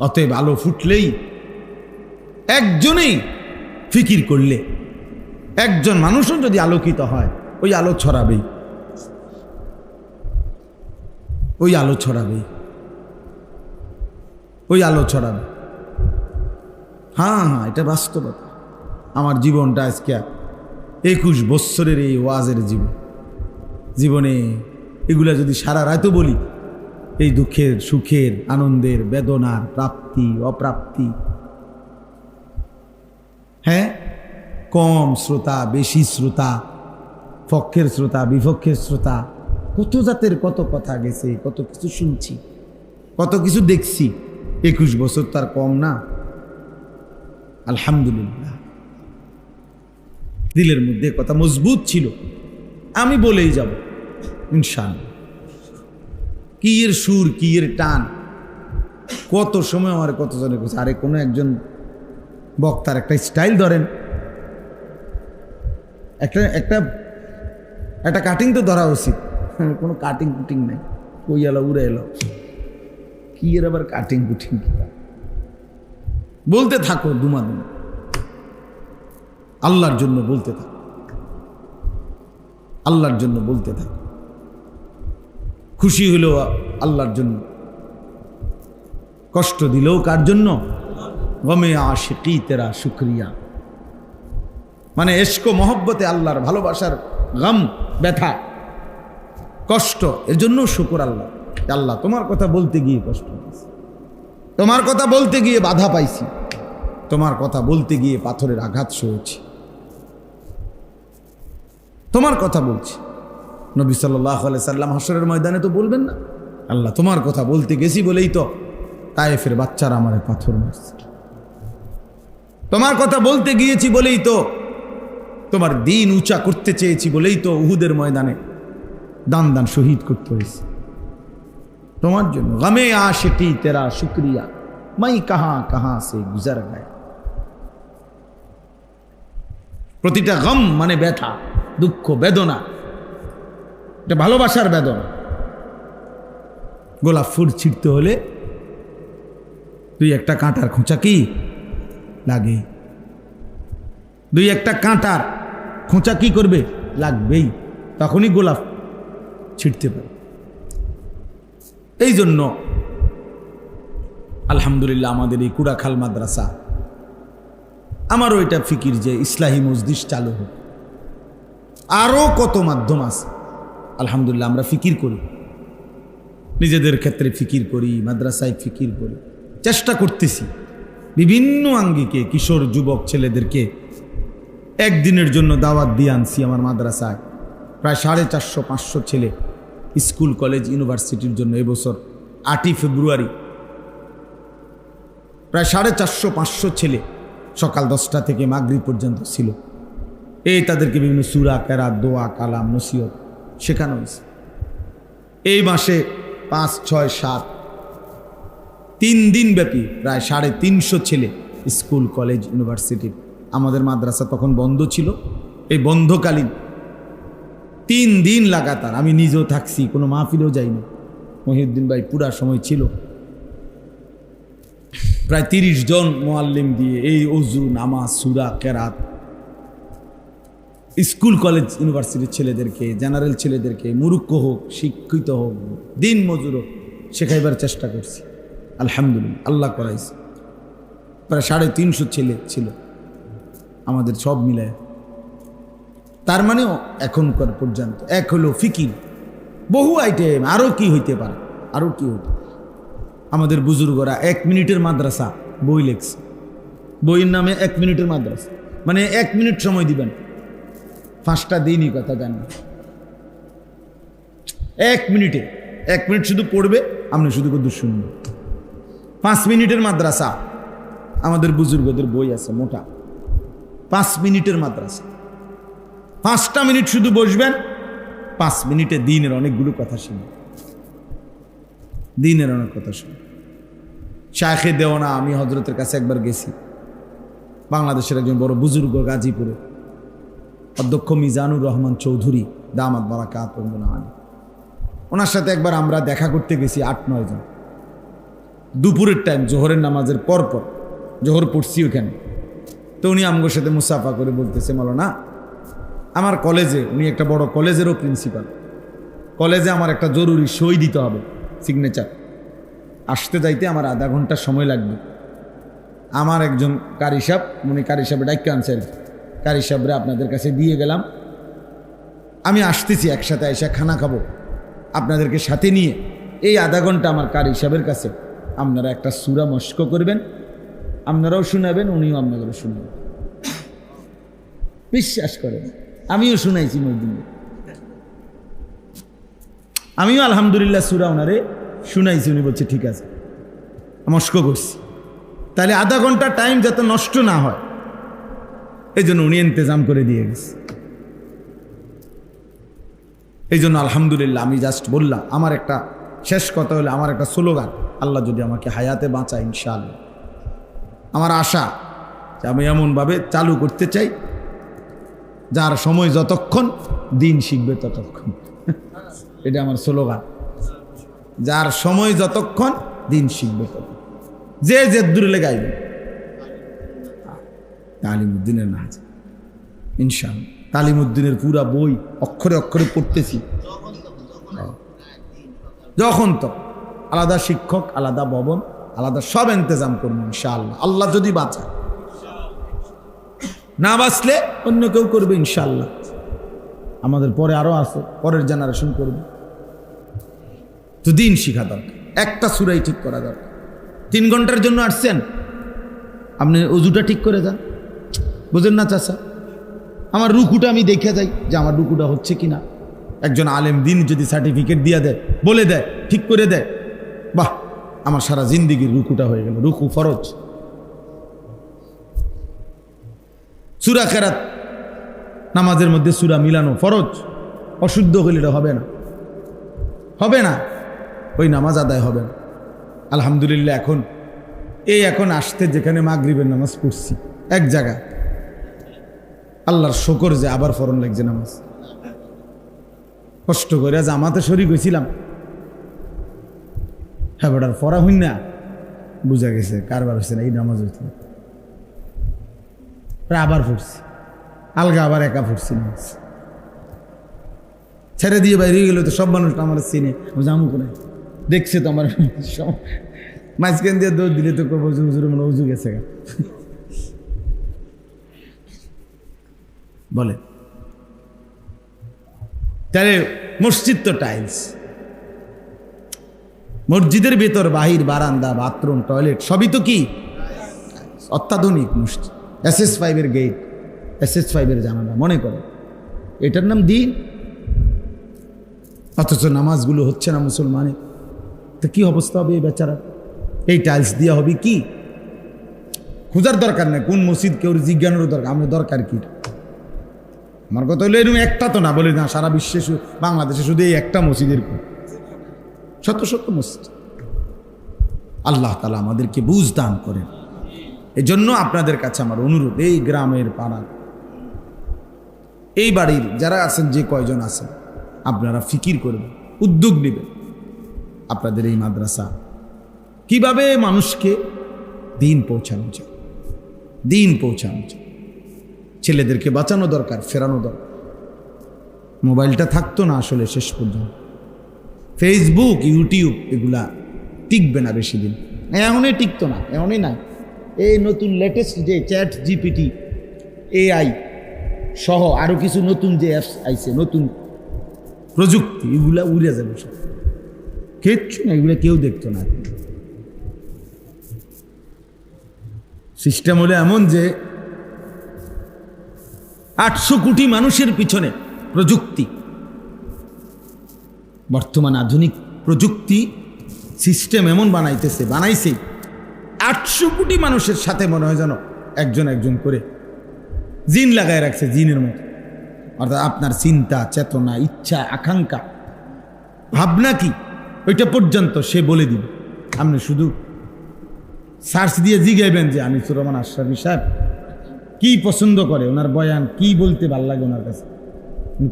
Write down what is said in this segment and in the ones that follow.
অতএব আলো ফুটলেই একজনেই ফিকির করলে, একজন মানুষও যদি আলোকিত হয়, ওই আলো ছড়াবেই, ওই আলো ছড়াবেই, ওই আলো ছড়াবে। হ্যাঁ হ্যাঁ, এটা বাস্তবতা। আমার জীবনটা আজকে 21 বৎসরের এই ওয়াজের জীবনে এগুলা যদি সারা রাতও বলি, এই দুঃখের সুখের আনন্দের বেদনার প্রাপ্তি অপ্রাপ্তি, হ্যাঁ, কম শ্রোতা বেশি শ্রোতা, পক্ষের শ্রোতা বিপক্ষের শ্রোতা, কত জাতের কত কথা গেছে, কত কিছু শুনছি, কত কিছু দেখছি। 21 বছর তার কম না। আলহামদুলিল্লাহ, দিলের মধ্যে কথা মজবুত ছিল। আমি বলেই যাব ইনশাআল্লাহ। কি এর সুর, কি এর টান, কত সময় আমার কত জনের কাছে, আরে কোনো একজন বক্তার একটা স্টাইল ধরেন, একটা একটা একটা কাটিং তো ধরা উচিত। কোনো কাটিং কুটিং নাই, ওই এলো উড়ে এলো, কি এর আবার কাটিং কুটিং, বলতে থাকো দুমাদুম, আল্লাহর জন্য বলতে থাকো, আল্লাহর জন্য বলতে থাকো। খুশি হলেও আল্লাহর জন্য, কষ্ট দিলেও কার জন্য? গমে আশিকি তেরা শুকরিয়া, মানে এশক মহব্বতে আল্লাহর ভালোবাসার গম, ব্যথা, কষ্ট, এর জন্য শুকর আল্লাহ। আল্লাহ তোমার কথা বলতে গিয়ে কষ্ট পাইছি, তোমার কথা বলতে গিয়ে বাধা পাইছি, তোমার কথা বলতে গিয়ে পাথরের আঘাত সয়েছি, তোমার কথা বলছি। নবী সাল্লাল্লাহু আলাইহি সাল্লাম হাসরের ময়দানে তো বলবেন না, আল্লাহ তোমার কথা বলতে গেছি বলেই তো তায়েফের বাচ্চারা আমারে পাথর মারছে, তোমার কথা বলতে গিয়েছি বলেই তো, তোমার দিন উঁচা করতে চেয়েছি বলেই তো উহুদের ময়দানে দান দান শহীদ করতে হয়েছে তোমার জন্য। গমে আশিকি তেরা শুকরিয়া, মাই কাহা কাহা সে গুজর গায়া। প্রতিটা গম মানে ব্যথা, দুঃখ, বেদনা, এটা ভালোবাসার বেদনা। গোলাপ ফুল ছিঁড়তে হলে দুই একটা কাঁটার খোঁচা কি লাগে, দুই একটা কাঁটার খোঁচা কি করবে, লাগবেই, তখনই গোলাপ ছিঁড়তে পারে। এই জন্য আলহামদুলিল্লাহ আমাদের এই কুড়াখাল মাদ্রাসা, আমারও এটা ফিকির যে ইসলাহী মজলিস চালু হোক। আরও কত মাধ্যম আছে, আলহামদুলিল্লাহ আমরা ফিকির করি, নিজেদের ক্ষেত্রে ফিকির করি, মাদ্রাসায় ফিকির করি, চেষ্টা করতেছি বিভিন্ন আঙ্গিকে। কিশোর যুবক ছেলেদেরকে একদিনের জন্য দাওয়াত দিয়ে আনছি আমার মাদ্রাসায়। প্রায় 450-500 ছেলে স্কুল কলেজ ইউনিভার্সিটির জন্য এবছর 8ই ফেব্রুয়ারি প্রায় 450-500 ছেলে সকাল 10টা থেকে মাগরিব পর্যন্ত ছিল। এই তাদেরকে বিভিন্ন সূরা, কেরাত, দোয়া, কালাম, নসিহত শেখানো হয়েছে। এই মাসে 5, 6, 7 3 দিন ব্যাপী প্রায় 350 ছেলে স্কুল কলেজ ইউনিভার্সিটির, আমাদের মাদ্রাসা তখন বন্ধ ছিল, এই বন্ধকালীন 3 দিন লাগাতার আমি নিজেও থাকছি, কোনো মাহফিলেও যাইনি। মহিউদ্দিন ভাই পুরা সময় ছিল। প্রায় 30 জন মুআল্লিম দিয়ে এই ওযু, নামাজ, সূরা, কেরাত স্কুল কলেজ ইউনিভার্সিটির ছেলেদেরকে, জেনারেল ছেলেদেরকে, মুরুক্ষ হোক শিক্ষিত হোক দিন মজুর হোক শেখাইবার চেষ্টা করছি। আলহামদুলিল্লাহ আল্লাহ করাইছে। প্রায় 350 ছেলে ছিল আমাদের সব মিলায়। তার মানেও এখনকার পর্যন্ত এক হলো ফিকির, বহু আইটেম, আরও কি হইতে পারে, আরও কি হইতে। আমাদের বুজুর্গরা 1 মিনিটের মাদ্রাসা বই লেখছে, বইয়ের নামে 1 মিনিটের মাদ্রাসা, মানে 1 মিনিট সময় দিবেন, 5টা দিনই কথা জানেন। 1 মিনিটে 1 মিনিট শুধু পড়বে, আপনি শুধু কত শুনবেন। 5 মিনিটের মাদ্রাসা, আমাদের বুজুর্গদের বই আছে মোটা, 5 মিনিটের মাদ্রাসা। 5টা মিনিট শুধু বসবেন, 5 মিনিটে দিনের অনেকগুলো কথা শুনবেন, দিনের অনেক কথা শুনবেন। শায়েখে দেওয়ানা, আমি হযরতের কাছে একবার গেছি, বাংলাদেশের একজন বড় বুজুর্গ, গাজীপুরে অধ্যক্ষ মিজানুর রহমান চৌধুরী দামাত বারাকাতুহু আলী, ওনার সাথে একবার আমরা দেখা করতে গেছি 8-9 জন। দুপুরের টাইম, জোহরের নামাজের পর পর, জোহর পড়ছি ওখানে। তো উনি আমগোর সাথে মুসাফা করে বলতেছে, মাওলানা আমার কলেজে, উনি একটা বড় কলেজেরও প্রিন্সিপাল, কলেজে আমার একটা জরুরি সই দিতে হবে, সিগনেচার। আসতে যাইতে আমার আধা ঘন্টা সময় লাগবে। আমার একজন কারি সাহেব, উনি কারি সাহেব ডাইকা আনছে, কারি সাহেবরে আপনাদের কাছে দিয়ে গেলাম, আমি আসতেছি, একসাথে এসে খানা খাবো, আপনাদেরকে সাথে নিয়ে এই আধা ঘন্টা আমার কারি সাহেবের কাছে আপনারা একটা সূরা মস্ক করবেন, আপনারাও শোনাবেন, উনিও আপনাদেরও শোনাবেন। বিশ্বাস করেন, আমিও শুনাইছি মসজিদে, আমিও আলহামদুলিল্লাহ সূরা ওনারে শুনাইছি। উনি বলছে ঠিক আছে, মস্ক করছি। তাহলে আধা ঘন্টা টাইম যাতে নষ্ট না হয়, এই জন্য উনি ইন্তজাম করে দিয়ে গেছে। এই জন্য আলহামদুলিল্লাহ আমি জাস্ট বললাম, আমার একটা শেষ কথা হলো, আমার একটা স্লোগান, আল্লাহ যদি আমাকে হায়াতে বাঁচায় ইনশাআল্লাহ, আমার আশা যে আমি এমনভাবে চালু করতে চাই যার সময় যতক্ষণ দিন শিখবে ততক্ষণ। এটা আমার স্লোগান, যার সময় যতক্ষণ দিন শিখবে ততক্ষণ। যে দূরে গাইবে তালিমুদ্দিনের নাচ ইনশাআল্লাহ। তালিমুদ্দিনের পুরা বই অক্ষরে অক্ষরে পড়তেছি, যখন তো আলাদা শিক্ষক, আলাদা ভবন, আলাদা সব ইন্তজাম করবো ইনশাআল্লাহ। আল্লাহ যদি বাঁচায়, না বাঁচলে অন্য কেউ করবে ইনশাআল্লাহ। আমাদের পরে আরো আছে, পরের জেনারেশন করবে। তো দিন শিখা দরকার, একটা সূরাই ঠিক করা দরকার। 3 ঘন্টার জন্য আসছেন, আপনি ওযুটা ঠিক করে যান। বুঝেন না চাচা, আমার রুকুটা আমি দেখে যাই যে আমার রুকুটা হচ্ছে কিনা। একজন আলেম দিন যদি সার্টিফিকেট দিয়ে দেয়, বলে দেয়, ঠিক করে দেয়, বাহ, আমার সারা জিন্দিগির রুকুটা হয়ে গেল। রুকু ফরজ। সূরা কেরাত, নামাজের মধ্যে সূরা মিলানো ফরজ। অশুদ্ধ হইলে এটা হবে না, হবে না, ওই নামাজ আদায় হবে না। আলহামদুলিল্লাহ এখন আসতে যেখানে মাগরিবের নামাজ পড়ছি এক জায়গায়, আল্লাহর শুকর যে আবার ফরন লাগছে নামাজ। কষ্ট করে জামাতে শরীক হয়েছিলাম, হ্যাঁ বেটার পড়া হইন না, বুঝা গেছে কারবার হচ্ছে না, এই নামাজ হইতে আবার পড়ছি, আলগা আবার একা পড়ছি নামাজ। ছেড়ে দিয়ে বাইরে গেল তো সব মানুষ আমার চিনে, জামু করে দেখছে তো আমার মাঝখান দিয়ে দৌড় দিলে তো হুজুর মানে উজু গেছে বলে। তাহলে মসজিদ তো টাইলস, মসজিদের ভেতর বাহির, বারান্দা, বাথরুম, টয়লেট সবই তো কি অত্যাধুনিক মসজিদ। SS5-এর গেট, SS5-এর জানালা, মনে করো এটার নাম দিন। অথচ নামাজগুলো হচ্ছে না মুসলমানের, তো কি অবস্থা হবে এই বেচারা? এই টাইলস দিয়া হবে কি? খোঁজার দরকার নেই কোন মসজিদ, কেউ জিজ্ঞানেরও দরকার, আমরা দরকার কি? আমার কথা হলো এরকম একটা তো না, বলে না সারা বিশ্বে বাংলাদেশে শুধু এই একটা মসজিদের শত শত মসজিদ। আল্লাহ তাআলা আমাদেরকে বুঝ দান করেন। এই জন্য আপনাদের কাছে আমার অনুরোধ, এই গ্রামের পাড়ার, এই বাড়ির যারা আছেন, যে কয়জন আছেন, আপনারা ফিকির করবেন, উদ্যোগ নেবেন। আপনাদের এই মাদ্রাসা কিভাবে মানুষকে দিন পৌঁছানো যায়, দিন পৌঁছানো যায়। ছেলেদেরকে বাঁচানো দরকার, ফেরানো দরকার। মোবাইলটা থাকতো না আসলে শেষ পর্যন্ত, ফেসবুক, ইউটিউব এগুলা টিকবে না বেশি দিন, এমনই টিকতো না, এমনই না। এই নতুন লেটেস্ট যে ChatGPT, AI সহ আরো কিছু নতুন যে অ্যাপস আইছে, নতুন প্রযুক্তি, এগুলা উড়ে যাবে সব, কিচ্ছু না, এগুলো কেউ দেখতো না। সিস্টেম হলো এমন যে 800 কোটি মানুষের পিছনে প্রযুক্তি, বর্তমান আধুনিক প্রযুক্তি সিস্টেম এমন বানাইছে 800 কোটি মানুষের সাথে মনে হয় যেন একজন একজন করে জিন লাগায় রাখছে, জিনের মতো। অর্থাৎ আপনার চিন্তা, চেতনা, ইচ্ছা, আকাঙ্ক্ষা, ভাবনা কি, ওইটা পর্যন্ত সে বলে দিবে। আপনি শুধু সার্চ দিয়ে জিগাইবেন যে আনিসুর রহমান আশরাফী সাহেব কি পছন্দ করে, ওনার বয়ান কি বলতে ভাল লাগে ওনার কাছে,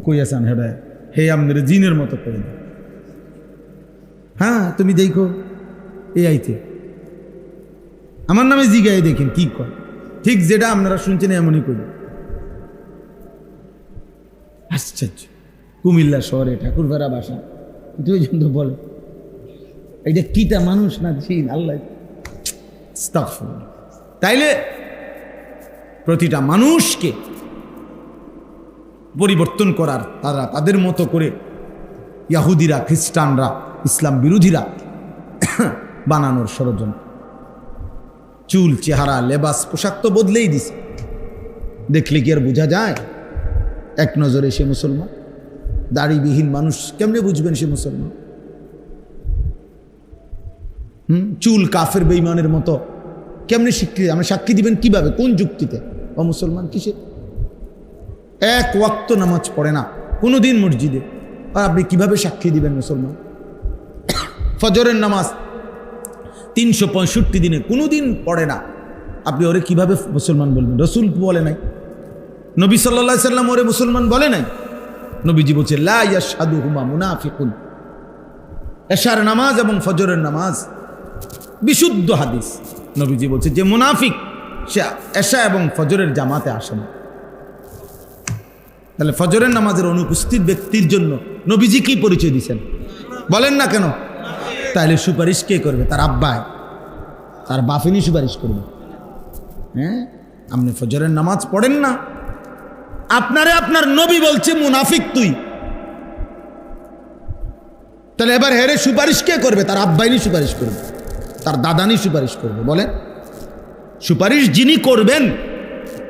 কই আছেন হেডা, হে আপনার জিনের মতো করে দেন। হ্যাঁ তুমি দেখো এই আইতে আমার নামে জিগায় দেখেন কি কর, ঠিক যেটা আপনারা শুনছেন এমনই করি। আশ্চর্য, কুমিল্লা শহরে ঠাকুরপাড়া বাসা, দুইজন তো বলে এটা কিটা মানুষ না জিন, আল্লাহ। তাইলে প্রতিটা মানুষকে পরিবর্তন করার তারা তাদের মতো করে ইয়াহুদিরা, খ্রিস্টানরা, ইসলাম বিরোধীরা বানানোর ষড়যন্ত্র। চুল, চেহারা, লেবাস, পোশাক তো বদলেই দিছে। দেখলে কি আর বোঝা যায় এক নজরে সে মুসলমান? দাড়িবিহীন মানুষ কেমনে বুঝবেন সে মুসলমান? চুল কাফের বেঈমানের মতো কেমনে স্বীকৃতি, আমরা সাক্ষী দিবেন কিভাবে, কোন যুক্তিতে? ও মুসলমান কিসে? এক ওয়াক্ত নামাজ পড়ে না কোনোদিন মসজিদে, আর আপনি কিভাবে সাক্ষী দিবেন মুসলমান? ফজরের নামাজ 365 দিনে কোনোদিন পড়ে না, আপনি ওরে কিভাবে মুসলমান বলবেন? রসুল বলে নাই, নবী সাল্লাল্লাহু আলাইহি সাল্লাম ওরে মুসলমান বলে নাই। নবীজি বলছে লা ইয়াশহাদুহুমা মুনাফিকুন। এশার নামাজ এবং ফজরের নামাজ বিশুদ্ধ হাদিস, নবীজি বলছে যে মুনাফিক সে এশা এবং ফজরের জামাতে আসে না। তাহলে ফজরের নামাজের অনুপস্থিত ব্যক্তির জন্য নবীজি কি পরিচয় দিচ্ছেন বলেন না কেন? তাহলে সুপারিশ কে করবে? তার আব্বায়, তার বাফিনি সুপারিশ করবে। হ্যাঁ, আপনি ফজরের নামাজ পড়েন না, আপনারে আপনার নবী বলছে মুনাফিক তুই, তাহলে এবার হেরে সুপারিশ কে করবে? তার আব্বাইনি সুপারিশ করবে, তার দাদানি সুপারিশ করবে। বলেন, সুপারিশ যিনি করবেন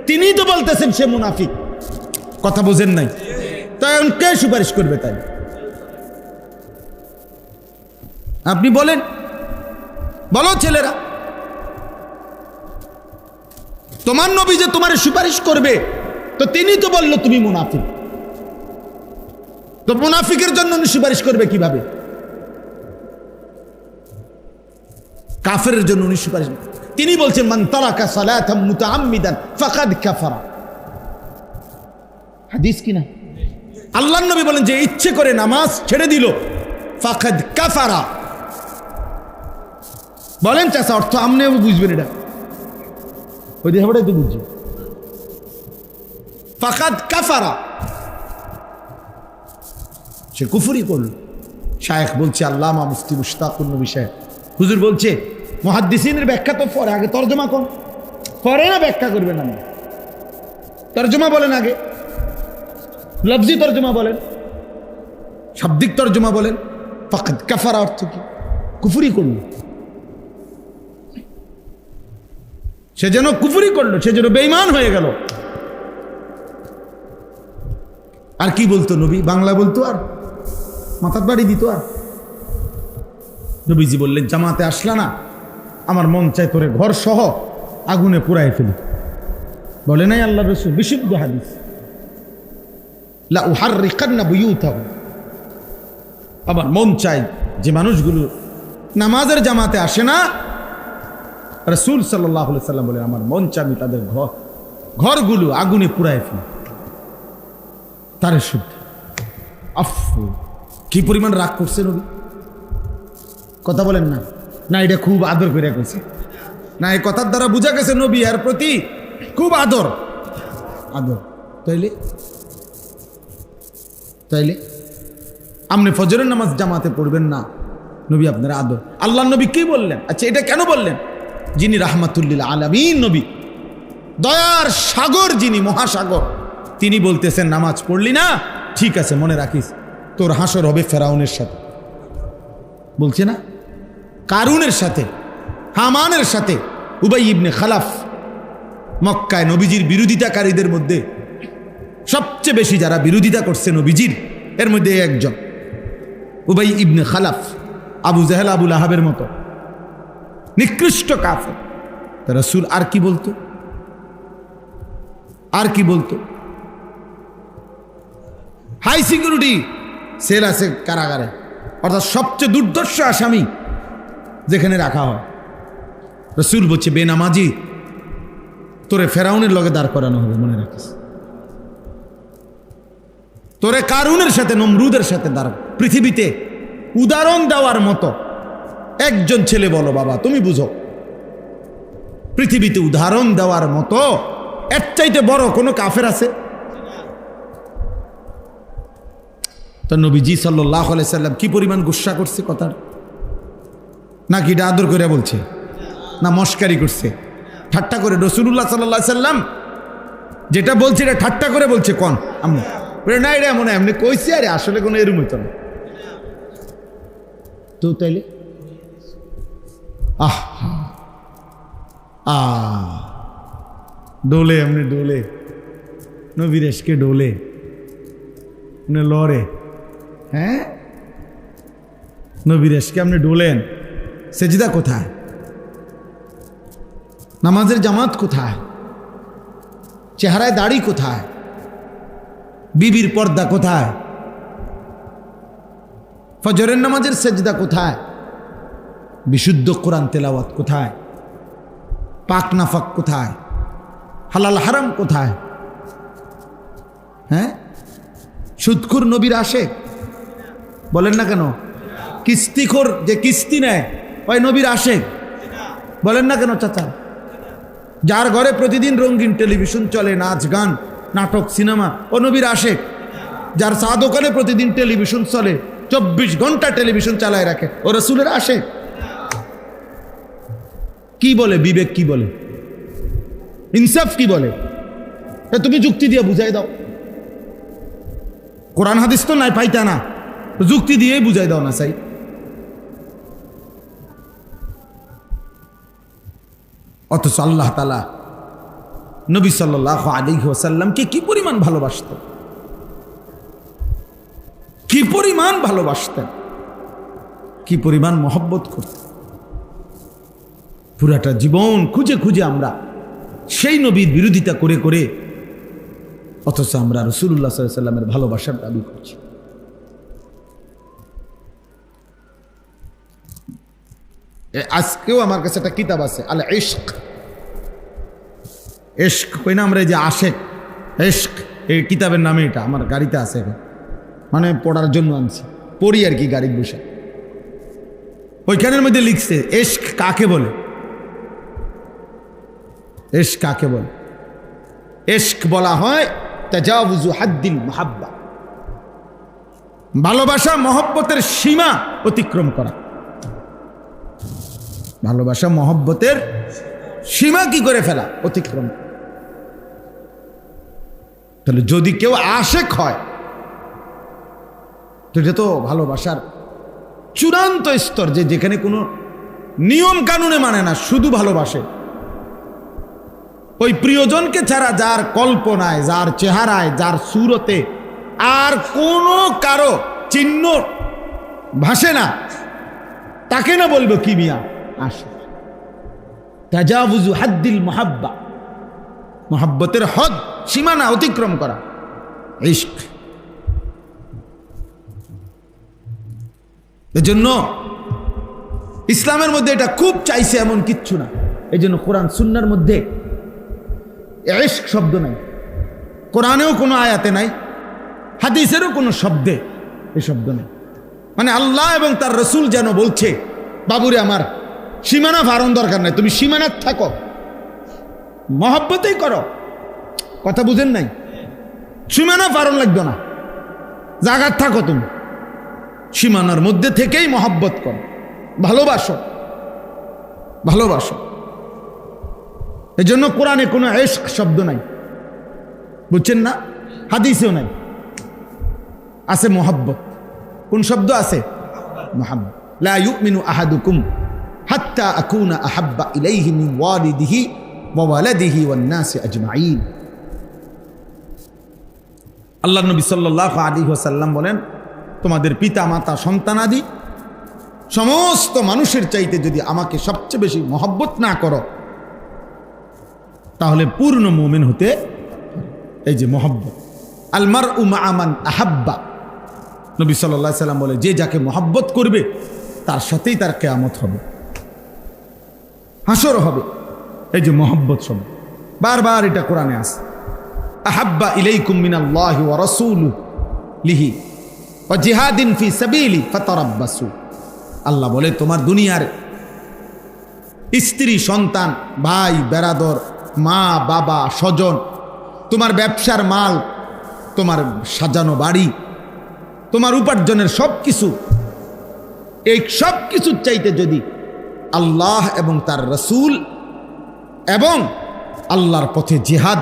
তিনি তো বলতেছেন সে মুনাফিক। কথা বোঝেন নাই? তাই কে সুপারিশ করবে? তাই আপনি বলেন, বলো ছেলেরা, তোমার নবী যে তোমার সুপারিশ করবে, তো তিনি তো বললো তুমি মুনাফিক, তো মুনাফিকের জন্য উনি সুপারিশ করবে কিভাবে? কাফেরের জন্য উনি সুপারিশ, তিনি বলছেন মান তারাকা সালাতাম মুতাআম্মিদান ফাকাদ কাফারা। হাদিস কি না? আল্লাহর নবী বলেন যে ইচ্ছে করে নামাজ ছেড়ে দিল ফাকাদ কাফারা। বলেন চাচা, অর্থ আমনেও বুঝবেন এটা, ওই দেহটাই তো বুঝছি। ফাকাদ কাফারা, সে কুফরি করল। শায়েখ বলছে, আল্লামা মুফতি মুশতাকুর নবী সাহেব হুজুর বলছে মুহাদ্দিসিনের ব্যাখ্যা তো পরে, আগে তরজমা কোন পরে না ব্যাখ্যা করবেন। আমি তরজমা বলেন, আগে লফজি তরজমা বলেন, শাব্দিক তরজমা বলেন। ফাকাদ কাফারা অর্থ কি? কুফরি করল, সে যেন কুফরি করলো, সে যেন বেঈমান হয়ে গেল। আর কি বলতো নবী? বাংলা বলতো আর মাথার বাড়ি দিত। আর নবীজি বললেন জামাতে আসলা না, আমার মন চাই তোরে ঘর সহ আগুনে পুরাই ফেলি। বলে নাই আল্লাহ রাসূল? বিশুদ্ধ হাদিস, লা উহাররিকান্না বুয়ুতাহুম। আমার মন চাই যে মানুষগুলো নামাজের জামাতে আসে না, রাসূল সাল্লাল্লাহু আলাইহি সাল্লাম বলেন আমার মন চাই আমি তাদের ঘরগুলো আগুনে পুরাই ফেলি। তারে শুদ্ধ আফু, কি পরিমাণ রাগ করছে নবী! কথা বলেন না, না এটা খুব আদর করে করছে না, এই কথার দ্বারা বোঝা গেছে নবী এর প্রতি খুব আদর। আদর তাইলে তাইলে আপনি ফজরের নামাজ জামাতে পড়বেন না, নবী আপনার আদর। আল্লাহ নবী কি বললেন? আচ্ছা, এটা কেন বললেন? যিনি রাহমাতুল্লিল আলামিন নবী, দয়ার সাগর, যিনি মহাসাগর, তিনি বলতেছেন নামাজ পড়লি না, ঠিক আছে, মনে রাখিস তোর হাসর হবে ফেরাউনের সাথে। বলছে না, কারুনের সাথে, হামানের সাথে। উবাই ইবনে খালাফ মক্কায় নবীজির বিরোধিতাকারীদের মধ্যে সবচেয়ে বেশি যারা বিরোধিতা করছে নবীজির, এর মধ্যে একজন উবাই ইবনে খালাফ, আবু জাহেল, আবুল আহাবের মতো নিকৃষ্ট কাফের। রাসূল আর কি বলতো? আর কি বলতো? হাই সিকিউরিটি সেল আছে কারাগারে, অর্থাৎ সবচেয়ে দুর্ধর্ষ আসামি যেখানে রাখা হয়। রাসূল বলছে বেনামাজি তোরে ফেরাউনের লগে দাঁড় করানো হবে, মনে রাখিস। তোরে কারুনের সাথে, নমরুদের সাথে দাঁড়। পৃথিবীতে উদাহরণ দেওয়ার মতো একজন ছেলে বলো বাবা, তুমি বুঝো পৃথিবীতে উদাহরণ দেওয়ার মতো এর চাইতে বড় কোনো কাফের আছে? তো নবীজি সাল্লাল্লাহু আলাইহি সাল্লাম কি পরিমাণ গুসা করছে কথার, নাকি এটা আদর করে বলছে, না মস্কারি করছে, ঠাট্টা করে? রাসূলুল্লাহ সাল্লাল্লাহু আলাইহি সাল্লাম যেটা বলছে এটা ঠাট্টা করে বলছে কোন আমি না, এটা মনে এমনি কইছি, আরে আসলে কোনো এরম হইতো না তো। তাইলে ডোলে এমনি ডোলে, নবীর এসকে ডোলে লড়ে, হ্যাঁ নবীর এসকে আপনি ডোলেন। সেজদা কোথায়? নামাজের জামাত কোথায়? চেহারায় দাড়ি কোথায়? বিবির পর্দা কোথায়? ফজরের নামাজের সেজদা কোথায়? বিশুদ্ধ কোরআন তেলাওয়াত কোথায়? পাক নাফাক কোথায়? হালাল হারাম কোথায়? হ্যাঁ, সুদখোর নবীর আশেক বলেন না কেন? কিস্তিখোর যে কিস্তি নেয় ওই নবীর আশেক বলেন না কেন চাচা? যার ঘরে প্রতিদিন রঙিন টেলিভিশন চলে, নাচ গান নাটক সিনেমা, ও নবীর আশেক। যার চা দোকানে প্রতিদিন টেলিভিশন চলে, 24 ঘন্টা টেলিভিশন চালায় রাখে, ও রাসূলের আশেক। কি বলে বিবেক, কি বলে ইনসাফ, কি বলে? তুমি যুক্তি দিয়ে বুঝাই দাও। কোরআন হাদিস তো নাই পাইতা না, যুক্তি দিয়েই বুঝাই দাও না চাই। অথচ আল্লাহ তাআলা নবী সাল্লাল্লাহু আলাইহি ওয়াসাল্লামকে কি পরিমাণ ভালোবাসতেন, কি পরিমাণ ভালোবাসতেন, কি পরিমাণ মহব্বত করতেন। পুরাটা জীবন খুঁজে খুঁজে আমরা সেই নবীর বিরোধিতা করে করে, অথচ আমরা রাসূলুল্লাহ সাল্লাল্লাহু আলাইহি ওয়াসাল্লামের ভালোবাসার দাবি করছি। আজকেও আমার কাছে একটা কিতাব আছে, আল ইশক। ইশক কই না আমরা, এই যে আশেক, ইশক এই কিতাবের নামে, এটা আমার গাড়িতে আছে এখন, মানে পড়ার জন্য আনছি, পড়ি আর কি গাড়ির বসে। ওইখানের মধ্যে লিখছে ইশক কাকে বলে, ইশক কাকে বলে? ইশক বলা হয় তাজাউযু হাদ্দিল মুহাব্বা, ভালোবাসা মহব্বতের সীমা অতিক্রম করা। ভালোবাসা মহব্বতের সীমা কি করে ফেলা? অতিক্রম। তাহলে যদি কেউ আশেক হয় তো এটা তো ভালোবাসার চূড়ান্ত স্তর, যে যেখানে কোনো নিয়ম কানুনে মানে না, শুধু ভালোবাসে। ওই প্রিয়জনকে ছাড়া যার কল্পনায়, যার চেহারায়, যার সুরতে আর কোনো কারো চিহ্ন ভাসে না, তাকে না বলবো কি মিয়া আশিক। তাজাউযু হাদ্দিল মুহাব্বা, মুহাব্বতের হদ, সীমানা অতিক্রম করা, ইশক। এজন্য ইসলামের মধ্যে এটা খুব চাইছে এমন কিচ্ছু না। এই জন্য কোরআন সুন্নাহর মধ্যে ইশক শব্দ নাই, কোরআনেও কোনো আয়াতে নাই, হাদিসেরও কোনো শব্দে এই শব্দ নেই। মানে আল্লাহ এবং তার রাসূল যেন বলছে, বাবুরে আমার সীমানা ফারণ দরকার নাই, তুমি সীমানাত থাকো, মহব্বতেই করো। কথা বুঝেন নাই? সীমানা ফারণ লাগবে না, জাগাত থাকো, তুমি সীমানার মধ্যে থেকেই মহব্বত করো, ভালোবাসো, ভালোবাসো। এই জন্য কোরআনে কোনো ইশক শব্দ নাই, বুঝছেন না? হাদিসেও নাই, আছে মহব্বত। কোন শব্দ আছে? মহব্বত। লা ইউমিনু আহাদুকুম হাত্তা আকুনা আহাব্বা ইলাইহি মিন ওয়ালিদিহি ওয়া ওয়ালাদিহি ওয়ান নাসি আজমাইন। আল্লাহ নবী সাল্লাল্লাহু আলাইহি ওয়াসাল্লাম বলেন, তোমাদের পিতা মাতা সন্তানাদি সমস্ত মানুষের চাইতে যদি আমাকে সবচেয়ে বেশি মহব্বত না করো, তাহলে পূর্ণ মুমিন হতে। এই যে মহব্বত, আল মারউ মা'a মান আহাব্বা, নবী সাল্লাল্লাহু আলাইহি সাল্লাম বলে, যে যাকে মহব্বত করবে তার সাথেই তার কিয়ামত হবে, হাসর হবে। এই যে মহব্বত শব্দ বারবার এটা কোরআনে আছে। আহাব্বা ইলাইকুম মিনাল্লাহি ওয়া রাসূলিহি ওয়া জিহাদিন ফি সাবিলি ফাতারাব্বাসু। আল্লাহ বলে, তোমার দুনিয়ার স্ত্রী, সন্তান, ভাই, বেরাদর, মা, বাবা, স্বজন, তোমার ব্যবসার মাল, তোমার সাজানো বাড়ি, তোমার উপার্জনের সব কিছু, এই সব কিছুর চাইতে যদি আল্লাহ এবং তার রসুল এবং আল্লাহর পথে জিহাদ,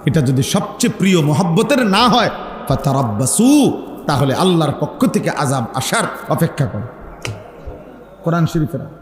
এটা যদি সবচেয়ে প্রিয় মহব্বতের না হয়, ফাতারাব্বাসু, তাহলে আল্লাহর পক্ষ থেকে আযাব আসার অপেক্ষা করো। কোরআন শরীফের